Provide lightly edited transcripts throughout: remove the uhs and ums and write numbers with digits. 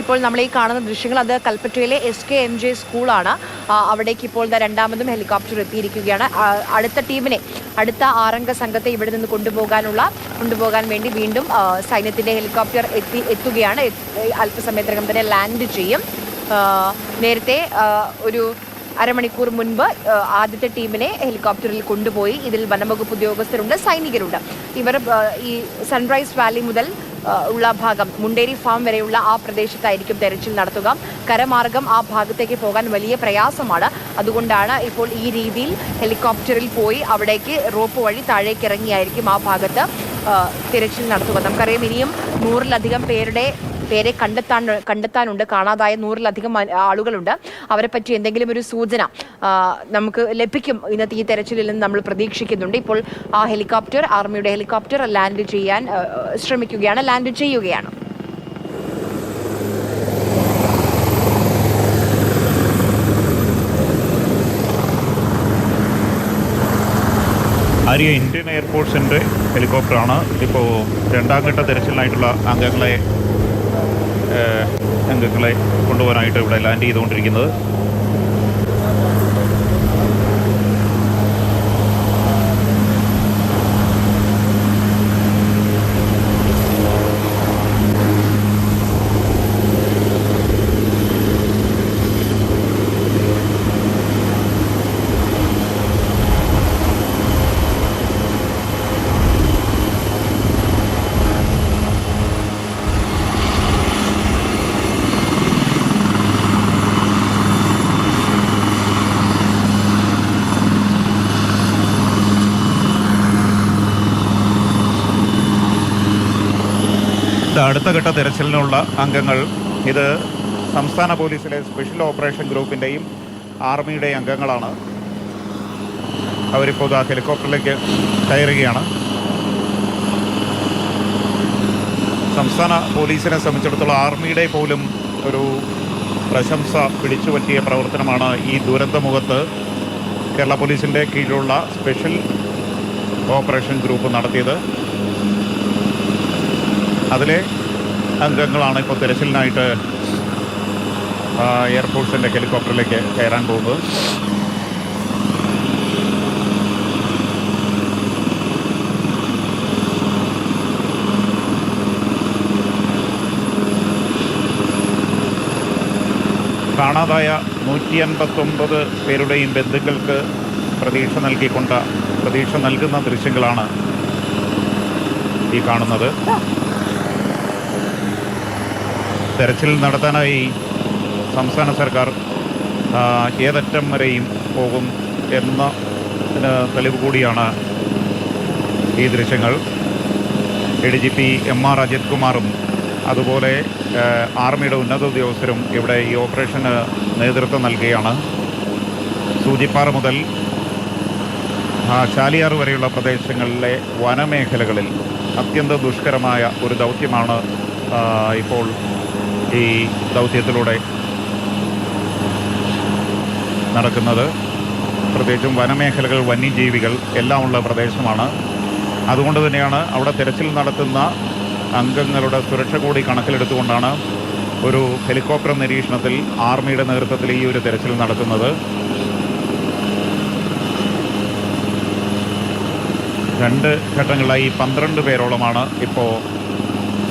ഇപ്പോൾ നമ്മൾ ഈ കാണുന്ന ദൃശ്യങ്ങൾ അത് കൽപ്പറ്റയിലെ SKMJ സ്കൂളാണ്. അവിടേക്ക് ഇപ്പോൾ രണ്ടാമതും ഹെലികോപ്റ്റർ എത്തിയിരിക്കുകയാണ്. അടുത്ത 6 അംഗ സംഘത്തെ ഇവിടെ നിന്ന് കൊണ്ടുപോകാൻ വേണ്ടി വീണ്ടും സൈന്യത്തിന്റെ ഹെലികോപ്റ്റർ എത്തുകയാണ്. അല്പസമയത്തിനകം തന്നെ ലാൻഡ് ചെയ്യും. നേരത്തെ ഒരു അരമണിക്കൂർ മുൻപ് ആദ്യത്തെ ടീമിനെ ഹെലികോപ്റ്ററിൽ കൊണ്ടുപോയി. ഇതിൽ വനംവകുപ്പ് ഉദ്യോഗസ്ഥരുണ്ട്, സൈനികരുണ്ട്. ഇവർ ഈ സൺറൈസ് വാലി മുതൽ ഉള്ള ഭാഗം, മുണ്ടേരി ഫാം വരെയുള്ള ആ പ്രദേശത്തായിരിക്കും തെരച്ചിൽ നടത്തുക. കരമാർഗം ആ ഭാഗത്തേക്ക് പോകാൻ വലിയ പ്രയാസമാണ്. അതുകൊണ്ടാണ് ഇപ്പോൾ ഈ രീതിയിൽ ഹെലികോപ്റ്ററിൽ പോയി അവിടേക്ക് റോപ്പ് വഴി താഴേക്ക് ഇറങ്ങിയായിരിക്കും ആ ഭാഗത്ത് തിരച്ചിൽ നടത്തുക. നമുക്കറിയാം ഇനിയും 100-ലധികം പേരെ കണ്ടെത്താനുണ്ട്. കാണാതായ 100-ലധികം ആളുകളുണ്ട്. അവരെ പറ്റി എന്തെങ്കിലും ഒരു സൂചന നമുക്ക് ലഭിക്കും ഇന്നത്തെ ഈ തെരച്ചിലിൽ നിന്ന് നമ്മൾ പ്രതീക്ഷിക്കുന്നുണ്ട്. ഇപ്പോൾ ആ ആർമിയുടെ ഹെലികോപ്റ്റർ ലാൻഡ് ചെയ്യുകയാണ്. ആര്യ ഇന്ത്യൻ എയർഫോഴ്സിൻ്റെ ഹെലികോപ്റ്ററാണ് ഇപ്പോൾ രണ്ടാം ഘട്ട തിരച്ചിലിനായിട്ടുള്ള അംഗങ്ങളെ കൊണ്ടുപോകാനായിട്ട് ഇവിടെ ലാൻഡ് ചെയ്തുകൊണ്ടിരിക്കുന്നത്. അടുത്ത ഘട്ട തിരച്ചിലിനുള്ള അംഗങ്ങൾ ഇത് സംസ്ഥാന പോലീസിലെ സ്പെഷ്യൽ ഓപ്പറേഷൻ ഗ്രൂപ്പിൻ്റെയും ആർമിയുടെയും അംഗങ്ങളാണ്. അവരിപ്പോൾ ഹെലികോപ്റ്ററിലേക്ക് കയറുകയാണ്. സംസ്ഥാന പോലീസിനെ സംബന്ധിച്ചിടത്തോളം ആർമിയുടെ പോലും ഒരു പ്രശംസ പിടിച്ചുപറ്റിയ പ്രവർത്തനമാണ് ഈ ദുരന്തമുഖത്ത് കേരള പോലീസിൻ്റെ കീഴിലുള്ള സ്പെഷ്യൽ ഓപ്പറേഷൻ ഗ്രൂപ്പ് നടത്തിയത്. അതിലെ അംഗങ്ങളാണ് ഇപ്പോൾ തിരച്ചിലിനായിട്ട് എയർഫോഴ്സിൻ്റെ ഹെലികോപ്റ്ററിലേക്ക് കയറാൻ പോകുന്നത്. കാണാതായ 159 പേരുടെയും ബന്ധുക്കൾക്ക് പ്രതീക്ഷ നൽകുന്ന ദൃശ്യങ്ങളാണ് ഈ കാണുന്നത്. തെരച്ചിൽ നടത്താനായി സംസ്ഥാന സർക്കാർ ഏതറ്റം വരെയും പോകും എന്ന തെളിവ് കൂടിയാണ് ഈ ദൃശ്യങ്ങൾ. ADGP MR അജിത് കുമാറും അതുപോലെ ആർമിയുടെ ഉന്നത ഉദ്യോഗസ്ഥരും ഇവിടെ ഈ ഓപ്പറേഷന് നേതൃത്വം നൽകുകയാണ്. സൂചിപ്പാറ മുതൽ ചാലിയാർ വരെയുള്ള പ്രദേശങ്ങളിലെ വനമേഖലകളിൽ അത്യന്തം ദുഷ്കരമായ ഒരു ദൗത്യമാണ് ഇപ്പോൾ ഈ ദൗത്യത്തിലൂടെ നടക്കുന്നത്. പ്രത്യേകിച്ചും വനമേഖലകൾ, വന്യജീവികൾ എല്ലാം ഉള്ള പ്രദേശമാണ്. അതുകൊണ്ട് തന്നെയാണ് അവിടെ തിരച്ചിൽ നടത്തുന്ന അംഗങ്ങളുടെ സുരക്ഷ കൂടി കണക്കിലെടുത്തുകൊണ്ടാണ് ഒരു ഹെലികോപ്റ്റർ നിരീക്ഷണത്തിൽ ആർമിയുടെ നേതൃത്വത്തിൽ ഈ ഒരു തിരച്ചിൽ നടത്തുന്നത്. 2 ഘട്ടങ്ങളിലായി 12 പേരോളമാണ് ഇപ്പോൾ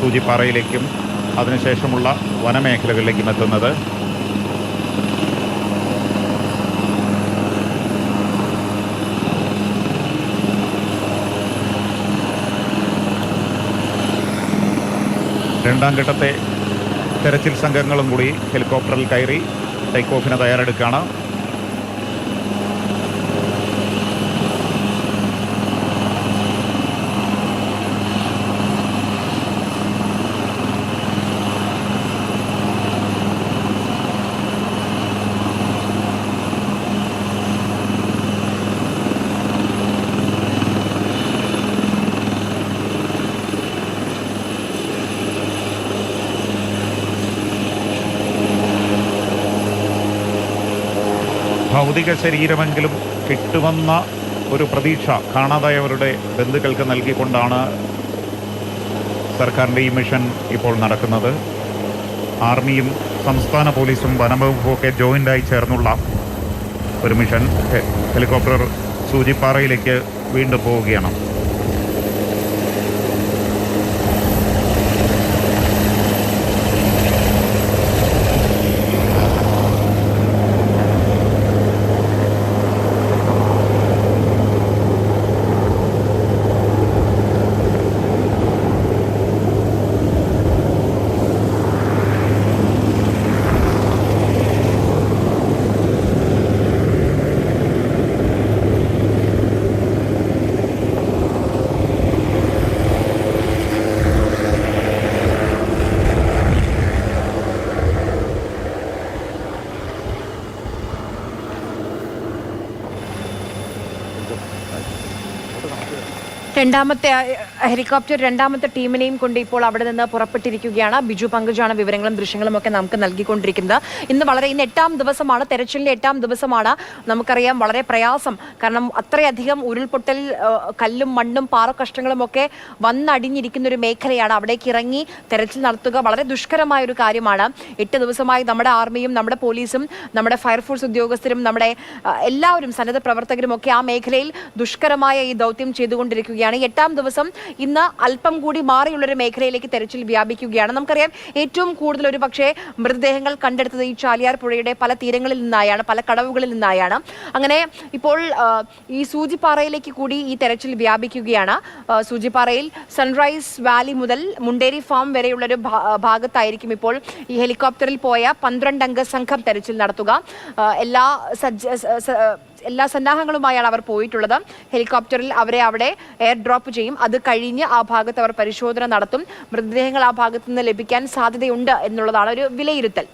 സൂചിപ്പാറയിലേക്കും അതിനുശേഷമുള്ള വനമേഖലകളിലേക്കും എത്തുന്നത്. രണ്ടാം ഘട്ടത്തെ തെരച്ചിൽ സംഘങ്ങളും കൂടി ഹെലികോപ്റ്ററിൽ കയറി ടേക്ക് ഓഫിന് തയ്യാറെടുക്കുകയാണ്. ഭൗതിക ശരീരമെങ്കിലും കിട്ടുമെന്ന ഒരു പ്രതീക്ഷ കാണാതായവരുടെ ബന്ധുക്കൾക്ക് നൽകിക്കൊണ്ടാണ് സർക്കാരിൻ്റെ ഈ മിഷൻ ഇപ്പോൾ നടക്കുന്നത്. ആർമിയും സംസ്ഥാന പോലീസും വനംവകുപ്പും ഒക്കെ ജോയിൻ്റായി ചേർന്നുള്ള ഒരു മിഷൻ ഹെലികോപ്റ്റർ സൂചിപ്പാറയിലേക്ക് വീണ്ടും പോവുകയാണ്. ഹെലികോപ്റ്റർ രണ്ടാമത്തെ ടീമിനെയും കൊണ്ട് ഇപ്പോൾ അവിടെ നിന്ന് പുറപ്പെട്ടിരിക്കുകയാണ്. ബിജു പങ്കുജാണ് വിവരങ്ങളും ദൃശ്യങ്ങളും ഒക്കെ നമുക്ക് നൽകിക്കൊണ്ടിരിക്കുന്നത്. ഇന്ന് 8ാം ദിവസമാണ്, തെരച്ചിലിന്റെ 8ാം ദിവസമാണ്. നമുക്കറിയാം വളരെ പ്രയാസം, കാരണം അത്രയധികം ഉരുൾപൊട്ടൽ, കല്ലും മണ്ണും പാറക്കഷ്ണങ്ങളും ഒക്കെ വന്നടിഞ്ഞിരിക്കുന്ന ഒരു മേഖലയാണ്. അവിടേക്ക് ഇറങ്ങി തെരച്ചിൽ നടത്തുക വളരെ ദുഷ്കരമായ ഒരു കാര്യമാണ്. 8 ദിവസമായി നമ്മുടെ ആർമിയും നമ്മുടെ പോലീസും നമ്മുടെ ഫയർഫോഴ്സ് ഉദ്യോഗസ്ഥരും നമ്മുടെ എല്ലാവരും സന്നദ്ധ പ്രവർത്തകരും ഒക്കെ ആ മേഖലയിൽ ദുഷ്കരമായ ഈ ദൗത്യം ചെയ്തുകൊണ്ടിരിക്കുകയാണ്. 8ാം ദിവസം ഇന്ന് അല്പം കൂടി മാറിയുള്ളൊരു മേഖലയിലേക്ക് തെരച്ചിൽ വ്യാപിക്കുകയാണ്. നമുക്കറിയാം ഏറ്റവും കൂടുതൽ ഒരു പക്ഷേ മൃതദേഹങ്ങൾ കണ്ടെടുത്തത് ഈ ചാലിയാർ പുഴയുടെ പല തീരങ്ങളിൽ നിന്നായാണ്, പല കടവുകളിൽ നിന്നായാണ്. അങ്ങനെ ഇപ്പോൾ ഈ സൂചിപ്പാറയിലേക്ക് കൂടി ഈ തെരച്ചിൽ വ്യാപിക്കുകയാണ്. സൂചിപ്പാറയിൽ സൺറൈസ് വാലി മുതൽ മുണ്ടേരി ഫാം വരെയുള്ളൊരു ഭാഗത്തായിരിക്കും ഇപ്പോൾ ഈ ഹെലികോപ്റ്ററിൽ പോയ 12 അംഗ സംഘം തെരച്ചിൽ നടത്തുക. എല്ലാ സന്നാഹങ്ങളുമായാണ് അവർ പോയിട്ടുള്ളത്. ഹെലികോപ്റ്ററിൽ അവരെ അവിടെ എയർ ഡ്രോപ്പ് ചെയ്യും. അത് കഴിഞ്ഞ് ആ ഭാഗത്ത് അവർ പരിശോധന നടത്തും. മൃതദേഹങ്ങൾ ആ ഭാഗത്ത് നിന്ന് ലഭിക്കാൻ സാധ്യതയുണ്ട് എന്നുള്ളതാണ് ഒരു വിലയിരുത്തൽ.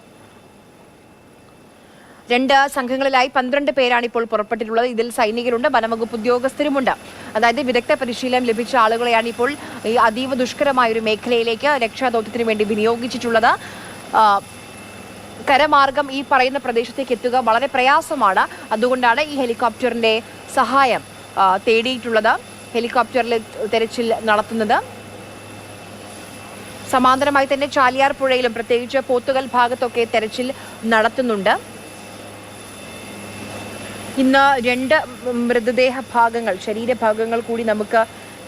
2 സംഘങ്ങളിലായി 12 പേരാണ് ഇപ്പോൾ പുറപ്പെട്ടിട്ടുള്ളത്. ഇതിൽ സൈനികരുണ്ട്, വനംവകുപ്പ് ഉദ്യോഗസ്ഥരുമുണ്ട്. അതായത് വിദഗ്ധ പരിശീലനം ലഭിച്ച ആളുകളെയാണ് ഇപ്പോൾ ഈ അതീവ ദുഷ്കരമായ ഒരു മേഖലയിലേക്ക് രക്ഷാദൗത്യത്തിന് വേണ്ടി വിനിയോഗിച്ചിട്ടുള്ളത്. കരമാർഗം ഈ പറയുന്ന പ്രദേശത്തേക്ക് എത്തുക വളരെ പ്രയാസമാണ്. അതുകൊണ്ടാണ് ഈ ഹെലികോപ്റ്ററിന്റെ സഹായം തേടിയിട്ടുള്ളത്. ഹെലികോപ്റ്ററിൽ തെരച്ചിൽ നടത്തുന്നത് സമാന്തരമായി തന്നെ ചാലിയാർ പുഴയിലും പ്രത്യേകിച്ച് പോത്തുകൽ ഭാഗത്തൊക്കെ തെരച്ചിൽ നടത്തുന്നുണ്ട്. ഇന്ന് 2 മൃതദേഹ ഭാഗങ്ങൾ, ശരീരഭാഗങ്ങൾ കൂടി നമുക്ക്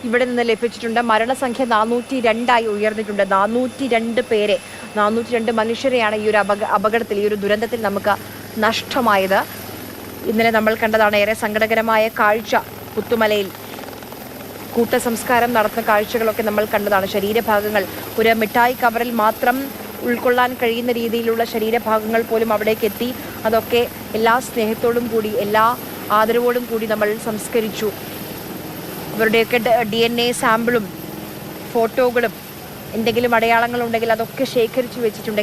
ഇവിടെ നിന്ന് ലഭിച്ചിട്ടുണ്ട്. മരണസംഖ്യ 402 ഉയർന്നിട്ടുണ്ട്. 402 പേരെ, 402 മനുഷ്യരെയാണ് ഈ ഒരു അപകടത്തിൽ, ഈ ഒരു ദുരന്തത്തിൽ നമുക്ക് നഷ്ടമായത്. ഇന്നലെ നമ്മൾ കണ്ടതാണ് ഏറെ സങ്കടകരമായ കാഴ്ച. പുത്തുമലയിൽ കൂട്ടസംസ്കാരം നടത്തുന്ന കാഴ്ചകളൊക്കെ നമ്മൾ കണ്ടതാണ്. ശരീരഭാഗങ്ങൾ ഒരു മിഠായി കവറിൽ മാത്രം ഉൾക്കൊള്ളാൻ കഴിയുന്ന രീതിയിലുള്ള ശരീരഭാഗങ്ങൾ പോലും അവിടേക്ക് എത്തി. അതൊക്കെ എല്ലാ സ്നേഹത്തോടും കൂടി, എല്ലാ ആദരവോടും കൂടി നമ്മൾ സംസ്കരിച്ചു. ഇവരുടെയൊക്കെ DNA സാമ്പിളും ഫോട്ടോകളും എന്തെങ്കിലും അടയാളങ്ങളുണ്ടെങ്കിൽ അതൊക്കെ ശേഖരിച്ചു വെച്ചിട്ടുണ്ട്.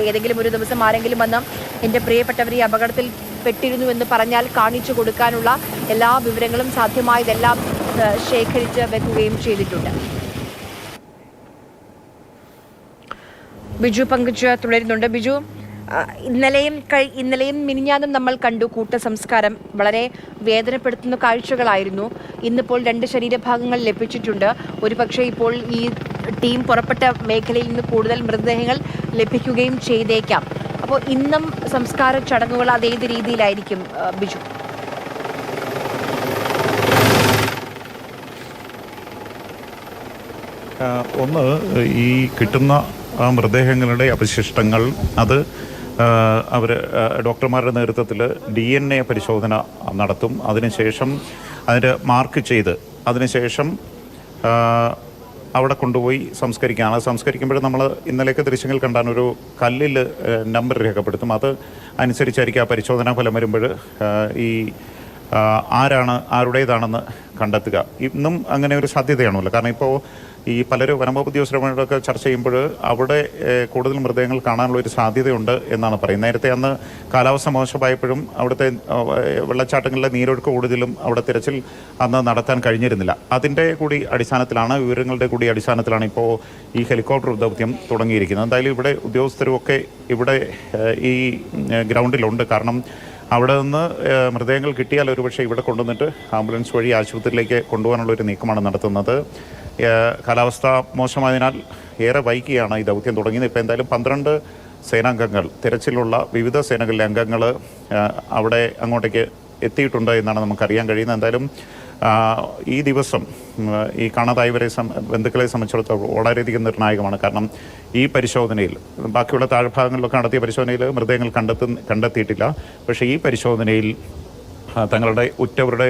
ഏതെങ്കിലും ഒരു ദിവസം ആരെങ്കിലും വന്ന് എൻ്റെ പ്രിയപ്പെട്ടവർ ഈ അപകടത്തിൽ പെട്ടിരുന്നു എന്ന് പറഞ്ഞാൽ കാണിച്ചു കൊടുക്കാനുള്ള എല്ലാ വിവരങ്ങളും സാധ്യമായതെല്ലാം ശേഖരിച്ച് വെക്കുകയും ചെയ്തിട്ടുണ്ട്. ബിജു പങ്കുച തുടരുന്നുണ്ട്. ബിജു, ഇന്നലെയും മിനിഞ്ഞാന്നും നമ്മൾ കണ്ടു കൂട്ടസംസ്കാരം. വളരെ വേദനപ്പെടുത്തുന്ന കാഴ്ചകളായിരുന്നു. ഇന്നിപ്പോൾ 2 ശരീരഭാഗങ്ങൾ ലഭിച്ചിട്ടുണ്ട്. ഒരുപക്ഷെ ഇപ്പോൾ ഈ ടീം പുറപ്പെട്ട മേഖലയിൽ നിന്ന് കൂടുതൽ മൃതദേഹങ്ങൾ ലഭിക്കുകയും ചെയ്തേക്കാം. അപ്പോൾ ഇന്നും സംസ്കാര ചടങ്ങുകൾ അതേത് രീതിയിലായിരിക്കും ബിജു? ഒന്ന്, ഈ കിട്ടുന്ന മൃതദേഹങ്ങളുടെ അവശിഷ്ടങ്ങൾ അത് അവർ ഡോക്ടർമാരുടെ നേതൃത്വത്തിൽ DNA പരിശോധന നടത്തും. അതിനുശേഷം അതിന് മാർക്ക് ചെയ്ത് അതിനുശേഷം അവിടെ കൊണ്ടുപോയി സംസ്കരിക്കുകയാണ്. സംസ്കരിക്കുമ്പോൾ നമ്മൾ ഇന്നലെയൊക്കെ ദൃശ്യങ്ങൾ കണ്ടാൽ ഒരു കല്ലിൽ നമ്പർ രേഖപ്പെടുത്തും. അത് അനുസരിച്ചായിരിക്കും ആ പരിശോധനാ ഫലം വരുമ്പോൾ ഈ ആരുടേതാണെന്ന് കണ്ടെത്തുക. ഇന്നും അങ്ങനെ ഒരു സാധ്യതയാണല്ലോ. കാരണം ഇപ്പോൾ ഈ പലരും വനംവകുപ്പ് ഉദ്യോഗസ്ഥരുമായിട്ടൊക്കെ ചർച്ച ചെയ്യുമ്പോൾ അവിടെ കൂടുതൽ മൃതദേഹങ്ങൾ കാണാനുള്ള ഒരു സാധ്യതയുണ്ട് എന്നാണ് പറയുന്നത്. നേരത്തെ അന്ന് കാലാവസ്ഥ മോശമായപ്പോഴും അവിടുത്തെ വെള്ളച്ചാട്ടങ്ങളിലെ നീരൊഴുക്ക് കൂടുതലും അവിടെ തിരച്ചിൽ അന്ന് നടത്താൻ കഴിഞ്ഞിരുന്നില്ല. അതിൻ്റെ കൂടി അടിസ്ഥാനത്തിലാണ്, വിവരങ്ങളുടെ കൂടി അടിസ്ഥാനത്തിലാണ് ഇപ്പോൾ ഈ ഹെലികോപ്റ്റർ ദൗത്യം തുടങ്ങിയിരിക്കുന്നത്. എന്തായാലും ഇവിടെ ഉദ്യോഗസ്ഥരുമൊക്കെ ഇവിടെ ഈ ഗ്രൗണ്ടിലുണ്ട്. കാരണം അവിടെ നിന്ന് മൃതദേഹങ്ങൾ കിട്ടിയാൽ ഒരുപക്ഷെ ഇവിടെ കൊണ്ടുവന്നിട്ട് ആംബുലൻസ് വഴി ആശുപത്രിയിലേക്ക് കൊണ്ടുപോകാനുള്ള ഒരു നീക്കമാണ് നടത്തുന്നത്. കാലാവസ്ഥ മോശമായതിനാൽ ഏറെ വൈകിയാണ് ഈ ദൗത്യം തുടങ്ങിയത്. ഇപ്പോൾ എന്തായാലും 12 സേനാംഗങ്ങൾ, തിരച്ചിലുള്ള വിവിധ സേനകളിലെ അംഗങ്ങൾ അവിടെ അങ്ങോട്ടേക്ക് എത്തിയിട്ടുണ്ട് എന്നാണ് നമുക്കറിയാൻ കഴിയുന്നത്. എന്തായാലും ഈ ദിവസം ഈ കാണാതായവരെ ബന്ധുക്കളെ സംബന്ധിച്ചിടത്തോളം വളരെയധികം നിർണായകമാണ്. കാരണം ഈ പരിശോധനയിൽ, ബാക്കിയുള്ള താഴ്ഭാഗങ്ങളിലൊക്കെ നടത്തിയ പരിശോധനയിൽ മൃതദേഹങ്ങൾ കണ്ടെത്തിയിട്ടില്ല. പക്ഷേ ഈ പരിശോധനയിൽ തങ്ങളുടെ ഉറ്റവരുടെ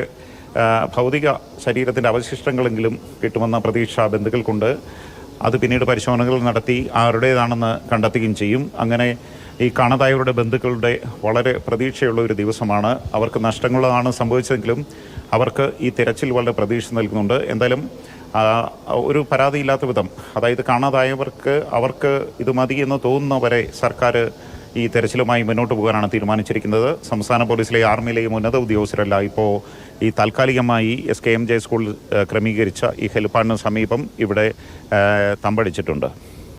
ഭൗതിക ശരീരത്തിൻ്റെ അവശിഷ്ടങ്ങളെങ്കിലും കിട്ടുമെന്ന പ്രതീക്ഷ ബന്ധുക്കൾക്കുണ്ട്. അത് പിന്നീട് പരിശോധനകൾ നടത്തി ആരുടേതാണെന്ന് കണ്ടെത്തുകയും ചെയ്യും. അങ്ങനെ ഈ കാണാതായവരുടെ ബന്ധുക്കളുടെ വളരെ പ്രതീക്ഷയുള്ള ഒരു ദിവസമാണ്. അവർക്ക് നഷ്ടങ്ങളാണ് സംഭവിച്ചതെങ്കിലും അവർക്ക് ഈ തിരച്ചിൽ വളരെ പ്രതീക്ഷ നൽകുന്നുണ്ട്. എന്തായാലും ഒരു പരാതിയില്ലാത്ത വിധം, അതായത് കാണാതായവർക്ക് അവർക്ക് ഇത് മതി എന്ന് തോന്നുന്നവരെ സർക്കാർ ഈ തെരച്ചിലുമായി മുന്നോട്ട് പോകാനാണ് തീരുമാനിച്ചിരിക്കുന്നത്. സംസ്ഥാന പോലീസിലെ ആർമിയിലെയും ഉന്നത ഉദ്യോഗസ്ഥരല്ല ഇപ്പോൾ ഈ താൽക്കാലികമായി SKMJ സ്കൂൾ ക്രമീകരിച്ച ഈ ഹെലിപ്പാഡിന് സമീപം ഇവിടെ തമ്പടിച്ചിട്ടുണ്ട്.